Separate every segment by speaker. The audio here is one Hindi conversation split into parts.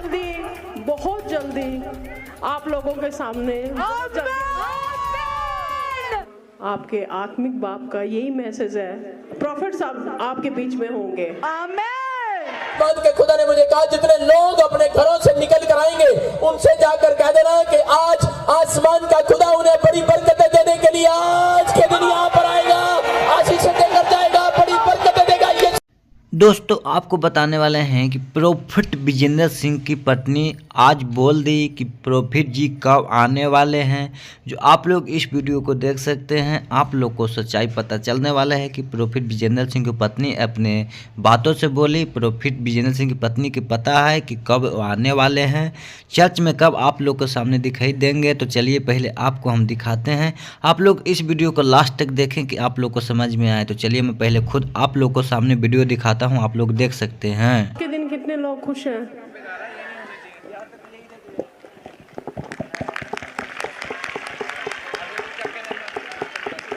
Speaker 1: बहुत जल्दी आप लोगों के सामने आपके आत्मिक बाप का यही मैसेज है। प्रॉफिट साहब आपके बीच में होंगे।
Speaker 2: बाद के खुदा ने मुझे कहा जितने लोग अपने घरों से निकल कर आएंगे उनसे जाकर कह देना कि आज आसमान का खुदा उन्हें बड़ी बरकतें देने के लिए आज के दिन यहाँ पर आएगा, आशीषें देकर जाएगा, बड़ी बरकतें देगा। ये
Speaker 3: दोस्तों आपको बताने वाले हैं कि प्रॉफिट विजेंद्र सिंह की पत्नी आज बोल दी कि प्रॉफिट जी कब आने वाले हैं। जो आप लोग इस वीडियो को देख सकते हैं, आप लोग को सच्चाई पता चलने वाला है कि प्रॉफिट विजेंद्र सिंह की पत्नी अपने बातों से बोली। प्रॉफिट विजेंद्र सिंह की पत्नी की पता है कि कब आने वाले हैं, चर्च में कब आप लोग के सामने दिखाई देंगे। तो चलिए पहले आपको हम दिखाते हैं, आप लोग इस वीडियो को लास्ट तक देखें कि आप लोग को समझ में आए। तो चलिए मैं पहले खुद आप लोग को सामने वीडियो दिखाता हूं, आप लोग देख सकते हैं।
Speaker 1: के दिन कितने लोग खुश हैं?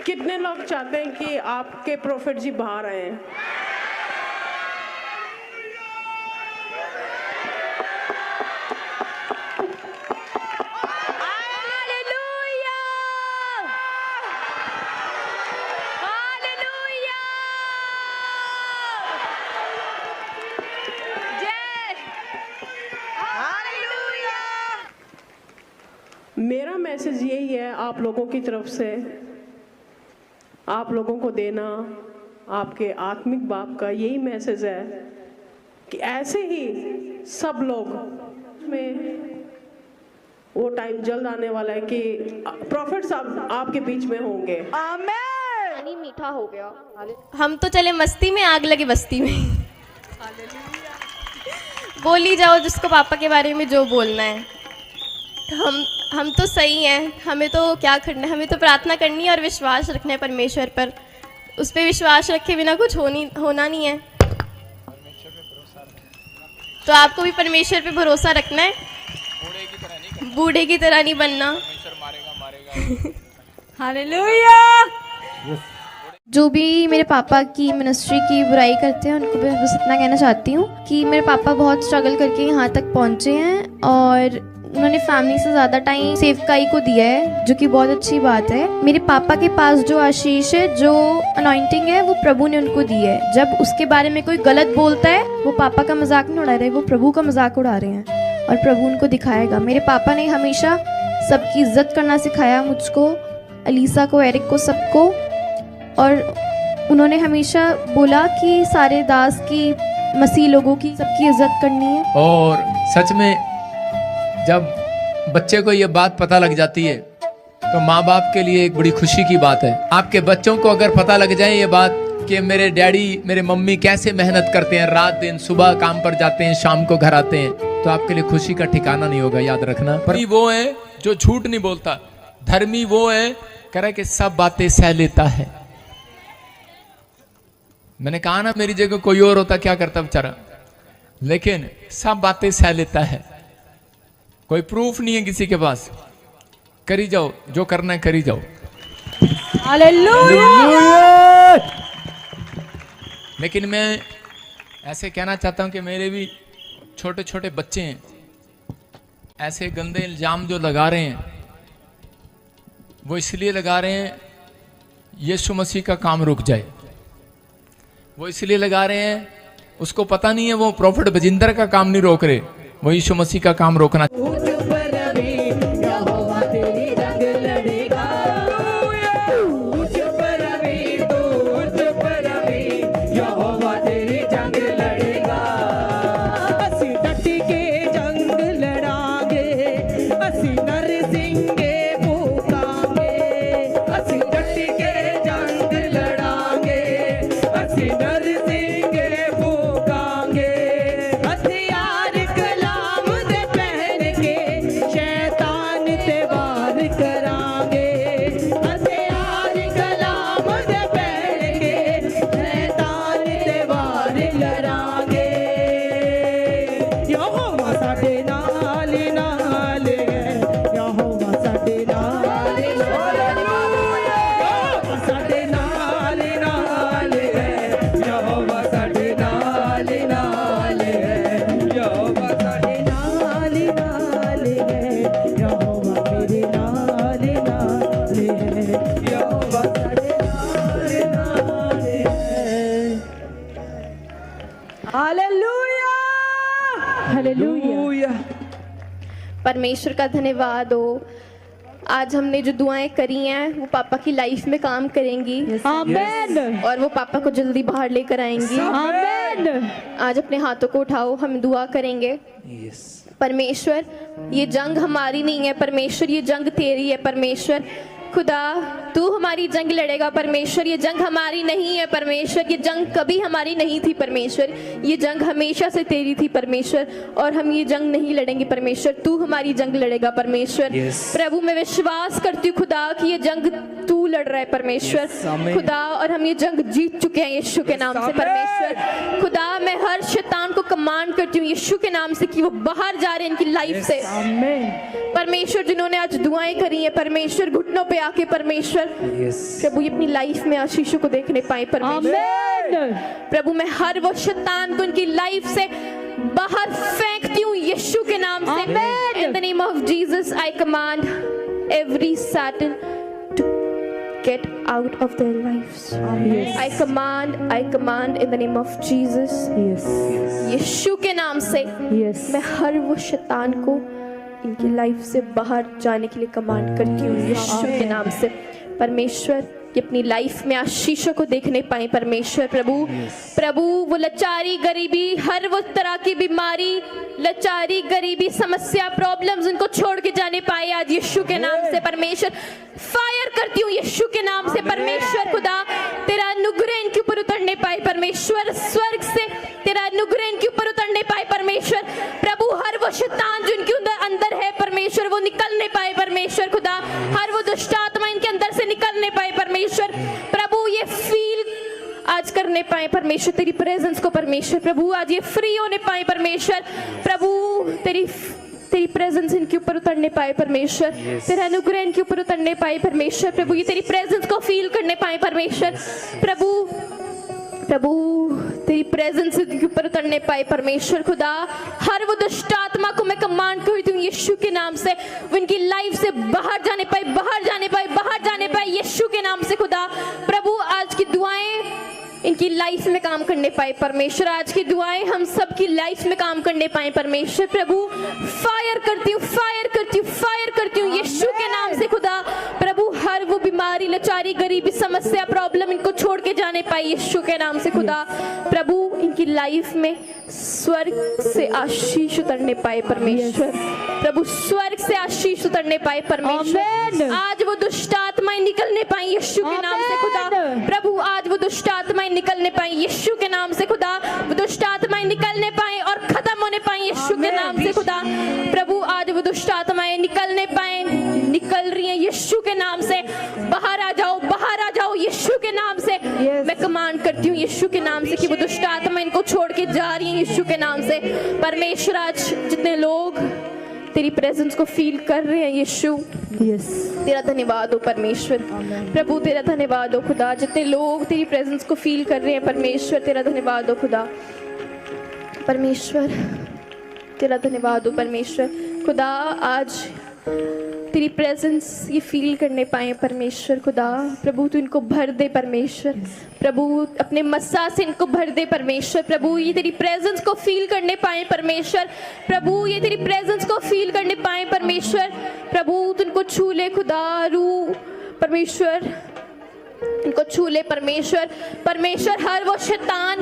Speaker 1: कितने लोग चाहते हैं कि आपके प्रॉफिट जी बाहर आए? मेरा मैसेज यही है आप लोगों की तरफ से, आप लोगों को देना, आपके आत्मिक बाप का यही मैसेज है कि ऐसे ही सब लोग में वो टाइम जल्द आने वाला है कि प्रॉफिट साहब आपके बीच में होंगे।
Speaker 4: आमीन। मीठा हो गया। हम तो चले मस्ती में, आग लगे बस्ती में। बोली जाओ जिसको पापा के बारे में जो बोलना है। हम तो सही हैं, हमें तो क्या करना है, हमें तो प्रार्थना करनी है और विश्वास रखना है परमेश्वर पर। उस पर विश्वास रखे बिना कुछ होना नहीं है। तो आपको भी परमेश्वर पे भरोसा रखना है, बूढ़े की तरह नहीं बनना। हालेलुया।
Speaker 5: जो भी मेरे पापा की मिनिस्ट्री की बुराई करते हैं उनको मैं बस इतना कहना चाहती हूँ कि मेरे पापा बहुत स्ट्रगल करके यहाँ तक पहुँचे हैं और उन्होंने फैमिली से ज़्यादा टाइम सेवकाई को दिया है, जो कि बहुत अच्छी बात है। मेरे पापा के पास जो आशीष है, जो अनॉइंटिंग है, वो प्रभु ने उनको दी है। जब उसके बारे में कोई गलत बोलता है, वो पापा का मजाक नहीं उड़ा रहे, वो प्रभु का मजाक उड़ा रहे हैं और प्रभु उनको दिखाएगा। मेरे पापा ने हमेशा सबकी इज्जत करना सिखाया मुझको, अलीसा को, एरिक को, सबको। और उन्होंने हमेशा बोला कि सारे दास की, मसीह लोगों की, सबकी इज्जत करनी है।
Speaker 6: और सच में जब बच्चे को ये बात पता लग जाती है तो माँ बाप के लिए एक बड़ी खुशी की बात है। आपके बच्चों को अगर पता लग जाए ये बात कि मेरे डैडी, मेरे मम्मी कैसे मेहनत करते हैं, रात दिन, सुबह काम पर जाते हैं, शाम को घर आते हैं, तो आपके लिए खुशी का ठिकाना नहीं होगा, याद रखना। पर वो है जो झूठ नहीं बोलता, धर्मी वो है कह रहा है कि सब बातें सह लेता है। मैंने कहा ना मेरी जगह कोई और होता क्या करता बेचारा, लेकिन सब बातें सह लेता है। कोई प्रूफ नहीं है किसी के पास, करी जाओ जो करना है, करी जाओ। हालेलुया। लेकिन मैं ऐसे कहना चाहता हूं कि मेरे भी छोटे छोटे बच्चे हैं, ऐसे गंदे इल्जाम जो लगा रहे हैं वो इसलिए लगा रहे हैं यीशु मसीह का काम रुक जाए। वो इसलिए लगा रहे हैं, उसको पता नहीं है वो प्रॉफिट विजेंद्र का काम नहीं रोक रहे, वो यीशु मसीह का काम रोकना। हालेलुया।
Speaker 4: परमेश्वर का धन्यवाद हो। आज हमने जो दुआएं करी हैं वो पापा की लाइफ में काम करेंगी।
Speaker 7: आमेन।
Speaker 4: और वो पापा को जल्दी बाहर लेकर आएंगी।
Speaker 7: आमेन।
Speaker 4: आज अपने हाथों को उठाओ, हम दुआ करेंगे। परमेश्वर, ये जंग हमारी नहीं है परमेश्वर, ये जंग तेरी है परमेश्वर। खुदा, तू हमारी जंग लड़ेगा परमेश्वर, ये जंग हमारी नहीं है परमेश्वर, ये जंग कभी हमारी नहीं थी परमेश्वर, ये जंग हमेशा से तेरी थी परमेश्वर, और हम ये जंग नहीं लड़ेंगे परमेश्वर, तू हमारी जंग लड़ेगा परमेश्वर। प्रभु, मैं विश्वास करती हूँ खुदा कि ये जंग तू लड़ रहा है परमेश्वर। खुदा, और हम ये जंग जीत चुके हैं यीशु के नाम से परमेश्वर। खुदा, मैं हर शैतान को कमांड करती हूँ यीशु के नाम से कि वो बाहर जा रहे हैं इनकी लाइफ से परमेश्वर। जिन्होंने आज दुआएं करी हैं परमेश्वर, घुटनों पे आके परमेश्वर, प्रभु ये अपनी लाइफ में आशीषों को देखने पाए परमेश्वर। प्रभु, मैं हर वो शैतान को इनकी लाइफ से बाहर फेंकती हूँ यीशु के नाम से। In the name of Jesus I command every Satan to get out of their lives. I command in the name of Jesus. यीशु के नाम से मैं हर वो शैतान को इनकी लाइफ से बाहर जाने के लिए कमांड करती हूँ यीशु के नाम से परमेश्वर। ये अपनी लाइफ में आशीषों को देखने पाए परमेश्वर। प्रभु वो लाचारी, गरीबी, हर वो तरह की बीमारी, लाचारी, गरीबी, समस्या, प्रॉब्लम्स उनको छोड़ के जाने पाए आज यीशु के नाम से परमेश्वर। फायर करती हूँ यीशु के नाम से परमेश्वर। खुदा, तेरा अनुग्रह इनके ऊपर उतरने पाए परमेश्वर, स्वर्ग से तेरा अनुग्रह इनके ऊपर उतरने पाए परमेश्वर। प्रभु, हर वो शैतान जो इनके अंदर है परमेश्वर वो निकलने पाए परमेश्वर। खुदा, हर वो दुष्ट आत्मा इनके अंदर से निकलने पाए परमेश्वर। प्रभु, ये फील आज करने पाए परमेश्वर तेरी प्रेजेंस को परमेश्वर। प्रभु, आज ये फ्री होने पाए परमेश्वर। प्रभु, तेरी प्रेजेंस इनके ऊपर उतरने पाए परमेश्वर, तेरा अनुग्रह इनके ऊपर उतरने पाए परमेश्वर। प्रभु, ये तेरी प्रेजेंस को फील करने पाए परमेश्वर। प्रभु तेरी प्रेजेंस इनके ऊपर उतरने पाए परमेश्वर। खुदा, हर वो दुष्ट आत्मा को मैं कमांड करती हूँ यीशु के नाम से, वो इनकी लाइफ से बाहर जाने पाए, बाहर जाने पाए, बाहर जाने पाए यीशु के नाम से। खुदा, प्रभु आज की दुआएं इनकी लाइफ में काम करने पाए परमेश्वर। आज की दुआएं हम सब की लाइफ में काम करने पाए परमेश्वर। प्रभु, फायर करती हूँ, फायर करती हूँ, फायर करती हूँ यीशु के नाम से। खुदा, प्रभु हर वो बीमारी, लाचारी, गरीबी, समस्या, प्रॉब्लम इनको छोड़ के जाने पाए यीशु के नाम से। खुदा, प्रभु इनकी लाइफ में स्वर्ग से आशीष उतरने पाए परमेश्वर। प्रभु, स्वर्ग से आशीष उतरने पाए परमेश्वर। आज वो दुष्ट आत्माएं निकलने पाए यीशु के नाम से। खुदा, प्रभु आज वो दुष्ट आत्माएं निकलने पाए यीशु के नाम से। खुदा, वो दुष्ट आत्माएं निकलने पाए और खत्म होने पाए यीशु के नाम से। खुदा, प्रभु आज वो दुष्ट आत्माएं निकलने पाए, निकल रही हैं यीशु के नाम से। बाहर आ जाओ, बाहर आ जाओ यीशु के नाम से। मैं कमांड करती हूँ यीशु के नाम से कि वो दुष्ट आत्मा इनको छोड़ के जा रही है यीशु के नाम से परमेश्वर। आज जितने लोग तेरी प्रेजेंस को फील कर रहे हैं यीशु, तेरा धन्यवाद हो परमेश्वर। प्रभु तेरा धन्यवाद हो खुदा। जितने लोग तेरी प्रेजेंस को फील कर रहे हैं परमेश्वर, तेरा धन्यवाद हो खुदा। परमेश्वर तेरा धन्यवाद हो परमेश्वर। खुदा, आज तेरी प्रेजेंस ये फील करने पाए परमेश्वर। खुदा, प्रभु तू इनको भर दे परमेश्वर। प्रभु अपने मस्सा से इनको भर दे परमेश्वर। प्रभु ये तेरी प्रेजेंस को फील करने पाए परमेश्वर। प्रभु ये तेरी प्रेजेंस को फील करने पाए परमेश्वर। प्रभु तू इनको छू ले खुदा, रू परमेश्वर इनको छू ले परमेश्वर। परमेश्वर हर वो शैतान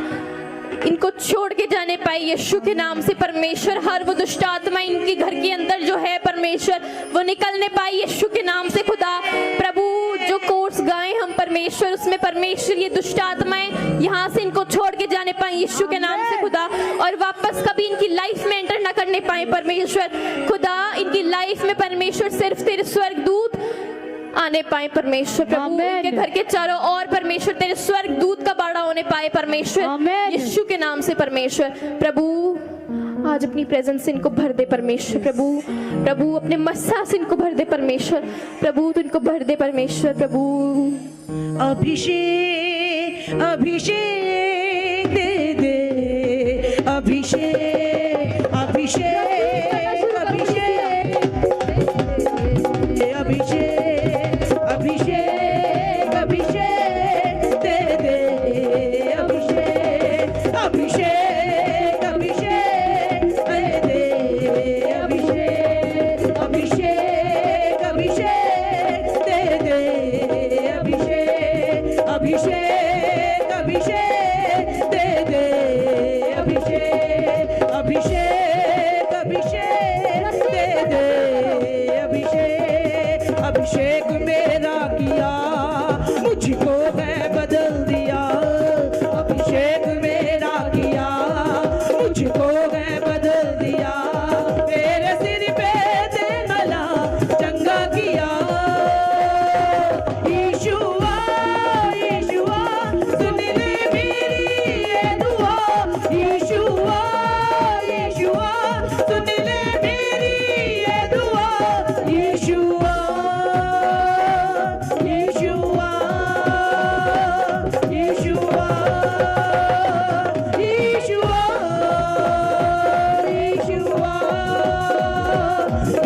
Speaker 4: इनको छोड़ के जाने पाए यीशु के नाम से परमेश्वर। हर वो दुष्ट आत्मा इनके घर के अंदर जो है परमेश्वर वो निकलने पाए यीशु के नाम से। खुदा, प्रभु जो कोर्स गाए हम परमेश्वर उसमें परमेश्वर ये दुष्ट आत्माएं यहाँ से इनको छोड़ के जाने पाए यीशु के नाम से खुदा, और वापस कभी इनकी लाइफ में एंटर ना करने पाए परमेश्वर। खुदा, इनकी लाइफ में परमेश्वर सिर्फ तेरे स्वर्गदूत आने पाए परमेश्वर। प्रभु इनके घर के चारों ओर परमेश्वर तेरे स्वर्ग दूत का बाड़ा होने पाए परमेश्वर यीशु के नाम से परमेश्वर। प्रभु आज अपनी प्रेजेंस से इनको भर दे परमेश्वर। प्रभु अपने मस्सा से इनको भर दे परमेश्वर। प्रभु तू इनको भर दे परमेश्वर। प्रभु
Speaker 7: अभिषेक अभिषेक दे दे, अभिषेक अभिषेक अभिषेक अभिषेक अभिषेक अभिषेक दे दे, अभिषेक अभिषेक अभिषेक दे अभिषेक मेरा किया, मुझको है बदल दिया। अभिषेक मेरा किया, मुझको है बदल दिया। मेरे सिर पे दे मला चंगा किया। यीशुआ यीशुआ सुन ले मेरी ये दुआ। यीशुआ यीशुआ सुन ले मेरी ये दुआ। यीशुआ यीशुआ यीशुआ यीशुआ यीशुआ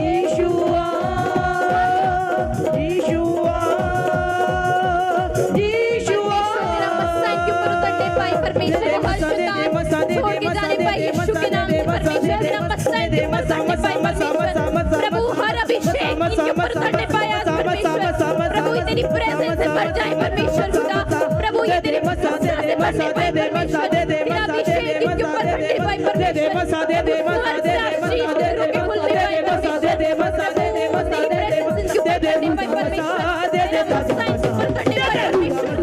Speaker 7: यीशुआ यीशुआ यीशुआ।
Speaker 5: तेरा मस्सा के ऊपर उतरने पाए परमेश्वर को हर शैतान छोड़ के जाने पाए यीशु के नाम से परमेश्वर। तेरा मस्सा के ऊपर उतरने पाए परमेश्वर। प्रभु हर अभिषेक इनके ऊपर उतरने पाए आज परमेश्वर। प्रभु ये तेरी प्रेजेंस से भर जाए परमेश्वर खुदा। प्रभु ये तेरी मस्सा से भरने पाए परमेश्वर। तेरा अभिषेक इनके ऊपर भरने पाए परमेश्वर। स्वर्ग से आशीष के रूप में खुलने पाए परमेश्वर। प्रभु तेरी प्रेजेंस इनके ऊपर भरने पाए परमेश्वर। तेरा मस्सा इनके ऊपर उतरने पाए परमेश्वर।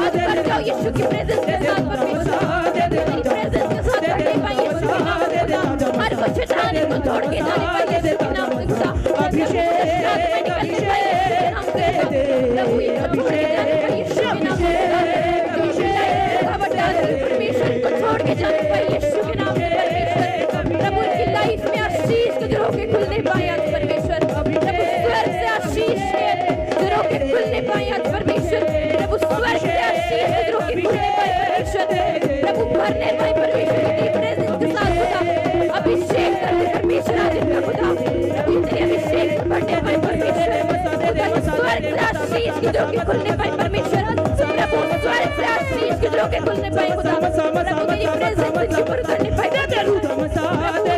Speaker 5: आज भर जाओ यीशु की प्रेजेंस के साथ परमेश्वर। तेरी प्रेजेंस के साथ भरने पाए यीशु के नाम से खुदा। हर कुछ शैतान को छोड़ के जाने पाए यीशु के नाम से खुदा। प्रभु ये यीशु के नाम से परमेश्वर को छोड़ के जाने पाए यीशु के नाम से परमेश्वर। प्रभु इनकी लाइफ में आशीष के दरों के खुलने पाए आज परमेश्वर। प्रभु स्वर्ग से आशीष के दरों के खुलने पाए आज परमेश्वर। प्रभु स्वर्ग से आशीष के दरों के खुलने पाए परमेश्वर। प्रभु भरने पाए परमेश्वर की प्रेजेंस के साथ खुदा। अभिषेक करने परमेश्वर आज इनका खुदा। प्रभु तेरे अभिषेक से भरने पाए परमेश्वर। स्वर्ग से आशीष के दरों के खुलने पाए परमेश्वर। प्रभु स्वर्ग से आशीष के दरों के खुलने पाए खुदा। प्रभु तेरी प्रेजेंस के ऊपर उतरने पाए प्रभु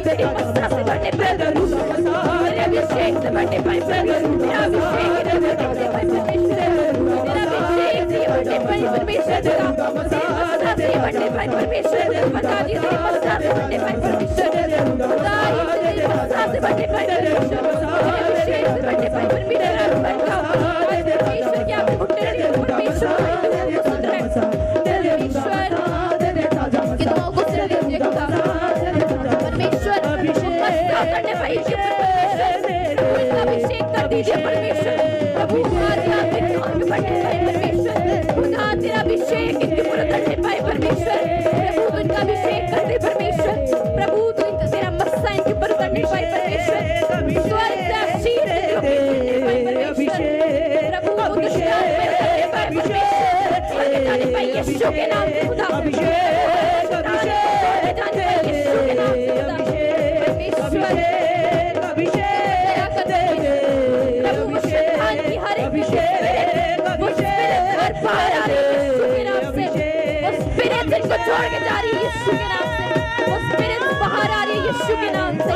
Speaker 5: तेरी मस्सा से भरने पाए तेरे अभिषेक से भरने पाए तेरा अभिषेक से भरने पाए परमेश्वर। तेरा अभिषेक से भरने पाए परमेश्वर। तेरी मस्सा से भरने पाए परमेश्वर। बता दी तेरी मस्सा से भरने पाए परमेश्वर। बता दी तेरी मस्सा से भरने पाए परमेश्वर। तेरे अभिषेक से भरने पाए परमेश्वर। परमेश्वर क्या घुटने परमेश्वर की दुआओं को सुन लीजिए खुदा। परमेश्वर मस्सा करने पाए उनका अभिषेक कर दीजिए परमेश्वर। प्रभु तेरा परमेश्वर खुदा तेरा अभिषेक इनके ऊपर उतरने पाए परमेश्वर। प्रभु तू इनका अभिषेक कर दे परमेश्वर। प्रभु तू तेरा मस्सा इनके ऊपर उतरने पाए परमेश्वर। स्वर्ग से आशीष पाए परमेश्वर। प्रभु तू दुष्टान पर उतरने पाए परमेश्वर। जाने पाए यीशु के नाम से खुदा। जाने पाए यीशु के नाम से खुदा। परमेश्वर दया कर दे प्रभु। वो शैतान की हर एक वो स्पिरिट हर बाहर आ रही है यीशु के नाम से। वो स्पिरिट इनको छोड़ के जा रही है यीशु के नाम से। वो स्पिरिट बाहर आ रही है यीशु के नाम से।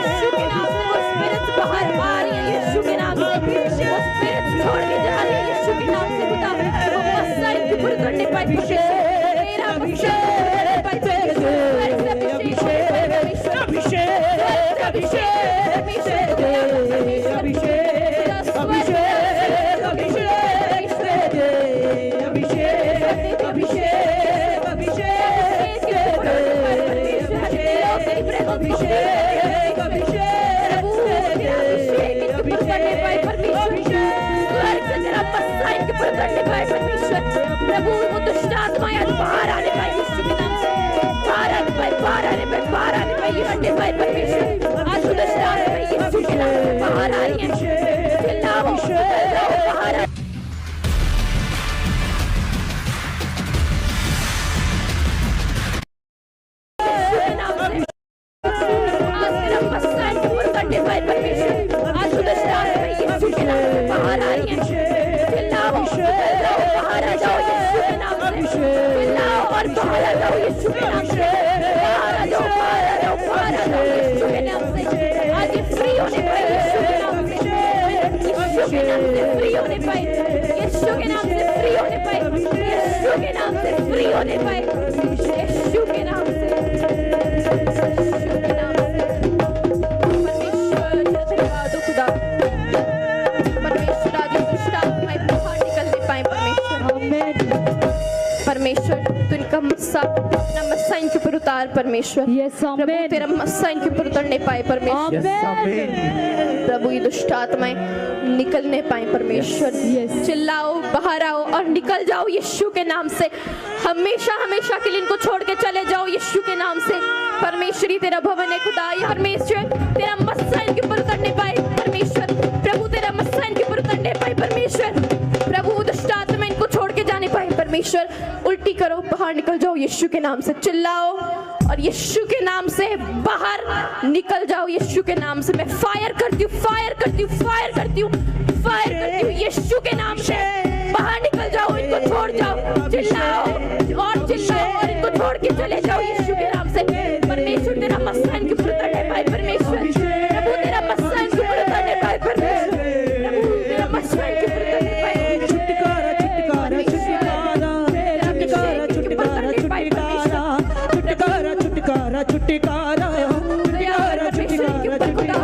Speaker 5: यीशु के नाम से वो स्पिरिट बाहर आ रही है यीशु के नाम से। वो स्पिरिट छोड़ के जा रही है यीशु के नाम से खुदा। वो मस्सा इनके ऊपर उतरने पाए परमेश्वर। तेरा अभिषेक प्रभु वो दुष्ट आत्माएं बाहर आने पाए यीशु के नाम से। बाहर आने पाए बाहर आने पाए बाहर आने पाए ये आने पाए परमेश्वर। आज वो दुष्ट आत्माएं यीशु के नाम से बाहर आ रही हैं। चिल्लाओ बाहर आ फ्री होने पाए यीशु के नाम से फ्री होने पाए यीशु के नाम से फ्री होने पाए यीशु के नाम से परमेश्वर धन्यवाद खुदा
Speaker 4: साथ अपना मस्सा इनके ऊपर उतार परमेश्वर। प्रभु तेरा मस्सा इनके ऊपर उतर नहीं पाए परमेश्वर। प्रभु ये दुष्ट आत्माएं निकल नहीं पाए परमेश्वर। चिल्लाओ, बाहर आओ और निकल जाओ यीशु के नाम से। हमेशा हमेशा के लिए इनको छोड़ के चले जाओ यीशु के नाम से। परमेश्वरी तेरा भवन है खुदा, ये परमेश्वर तेरा मस्सा इनके ऊपर उतर नहीं पाए परमेश्वर। प्रभु तेरा मस्सा इनके ऊपर उतर नहीं पाए परमेश्वर। प्रभु दुष्ट आत्मा इनको छोड़ के जाने पाए परमेश्वर। उल्टी करो, बाहर निकल जाओ यीशु के नाम से। चिल्लाओ और यीशु के नाम से बाहर निकल जाओ यीशु के नाम से। मैं फायर करती हूँ, फायर करती हूँ, फायर करती हूँ, फायर करती हूँ यीशु के नाम से। बाहर निकल जाओ, इनको छोड़ जाओ। चिल्लाओ और चिल्लाओ और इनको छोड़ के चले जाओ यीशु के नाम से। परमेश्वर तेरा मस्सा इनके ऊपर उतरने पाए परमेश्वर। प्रभु तेरा मस्सा इनके ऊपर उतरने पाए परमेश्वर। प्रभु तेरा मस्सा इनके ऊपर उतरने पाए।
Speaker 7: छुटकारा छुटकारा छुटकारा छुटकारा छुटकारा छुटकारा छुटकारा छुटकारा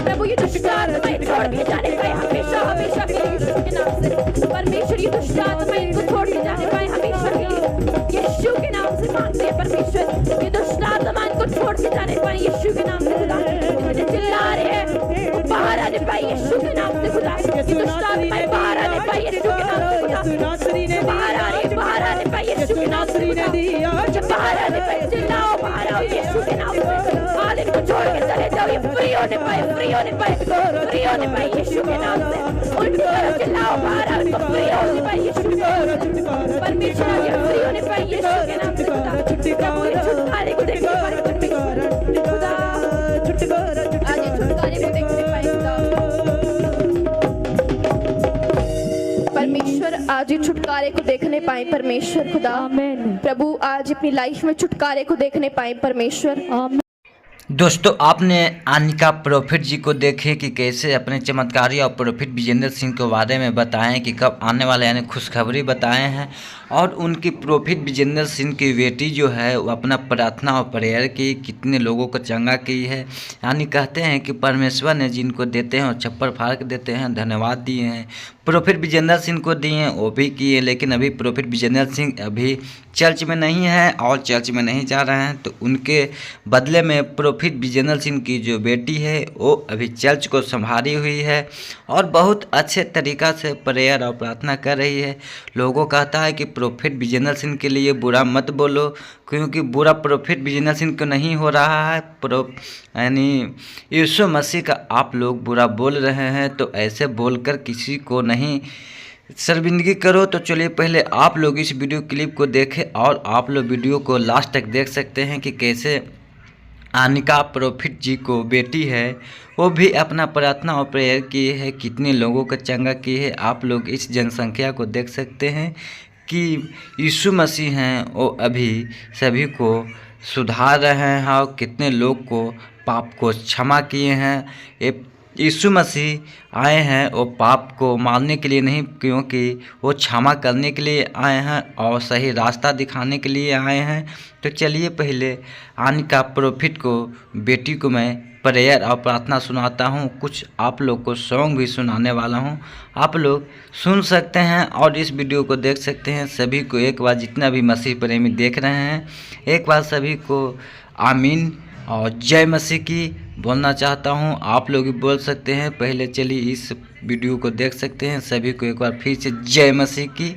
Speaker 4: प्रभु ये दुष्ट आत्माएं छोड़ के जाने पाए हमेशा हमेशा के लिए यीशु के नाम से। परमेश्वर ये दुष्ट आत्माएं इनको छोड़ के जाने पाए हमेशा के लिए यीशु के नाम से मांगते हैं परमेश्वर। ये दुष्ट आत्माएं इनको छोड़ के जाने पाए यीशु के नाम से खुदा। मुझे चिल्ला रहे हैं वो बाहर आने पाए यीशु के नाम से खुदा। ये दुष्ट आत्माएं बाहर आने पाए यीशु के नाम से खुदा। बाहर आ रही है, बाहर आने पाए यीशु के नाम से खुदा। बाहर आने पाए, चिल्लाओ बाहर आओ यीशु के नाम से। हाल इनको छोड़ के चले जाओ, ये फ्री होने पाए, फ्री होने पाए, फ्री होने पाए यीशु के नाम से। उल्टी करो, चिल्लाओ बाहर आओ, इनको फ्री होने पाए यीशु के नाम से। परमेश्वर ये फ्री होने पाए यीशु के नाम से खुदा। प्रभु ये छुटकारे को देखने पाए परमेश्वर खुदा। आज ये छुटकारे को देखने पाए खुदा परमेश्वर। आज ये छुटकारे को देखने पाए परमेश्वर खुदा। प्रभु आज अपनी लाइफ में छुटकारे को देखने पाए परमेश्वर।
Speaker 3: दोस्तों, आपने आनिका प्रॉफिट जी को देखे कि कैसे अपने चमत्कारी और प्रॉफिट विजेंद्र सिंह के बारे में बताएं कि कब आने वाले, यानी खुशखबरी बताए हैं। और उनकी प्रॉफिट विजेंद्र सिंह की बेटी जो है वो अपना प्रार्थना और प्रेयर की कितने लोगों को चंगा की है। यानी कहते हैं कि परमेश्वर ने जिनको देते हैं और छप्पर फाड़ के देते हैं, धन्यवाद दिए हैं। प्रॉफिट विजेंद्र सिंह को दिए हैं, वो भी किए, लेकिन अभी प्रॉफिट विजेंद्र सिंह अभी चर्च में नहीं है और चर्च में नहीं जा रहे हैं, तो उनके बदले में प्रॉफिट विजेंद्र सिंह की जो बेटी है वो अभी चर्च को संभाली हुई है और बहुत अच्छे तरीक़ा से प्रेयर और प्रार्थना कर रही है। लोगों कहता है कि प्रॉफिट विजेंद्र सिंह के लिए बुरा मत बोलो, क्योंकि बुरा प्रॉफिट विजेंद्र सिंह को नहीं हो रहा है, यानी यीशु मसीह का आप लोग बुरा बोल रहे हैं, तो ऐसे बोलकर किसी को नहीं शर्मिंदगी करो। तो चलिए पहले आप लोग इस वीडियो क्लिप को देखें और आप लोग वीडियो को लास्ट तक देख सकते हैं कि कैसे आनिका प्रॉफिट जी को बेटी है वो भी अपना प्रार्थना और प्रेयर की है, कितने लोगों को चंगा की है। आप लोग इस जनसंख्या को देख सकते हैं कि यीशु मसीह हैं वो अभी सभी को सुधार रहे हैं और कितने लोग को पाप को क्षमा किए हैं। यीशु मसीह आए हैं वो पाप को मारने के लिए नहीं, क्योंकि वो क्षमा करने के लिए आए हैं और सही रास्ता दिखाने के लिए आए हैं। तो चलिए पहले आनिका प्रॉफिट को बेटी को मैं प्रेयर और प्रार्थना सुनाता हूँ, कुछ आप लोग को सॉन्ग भी सुनाने वाला हूँ, आप लोग सुन सकते हैं और इस वीडियो को देख सकते हैं। सभी को एक बार, जितना भी मसीह प्रेमी देख रहे हैं, एक बार सभी को आमीन और जय मसीह की बोलना चाहता हूं। आप लोग भी बोल सकते हैं। पहले चलिए इस वीडियो को देख सकते हैं, सभी को एक बार फिर से जय मसीह की।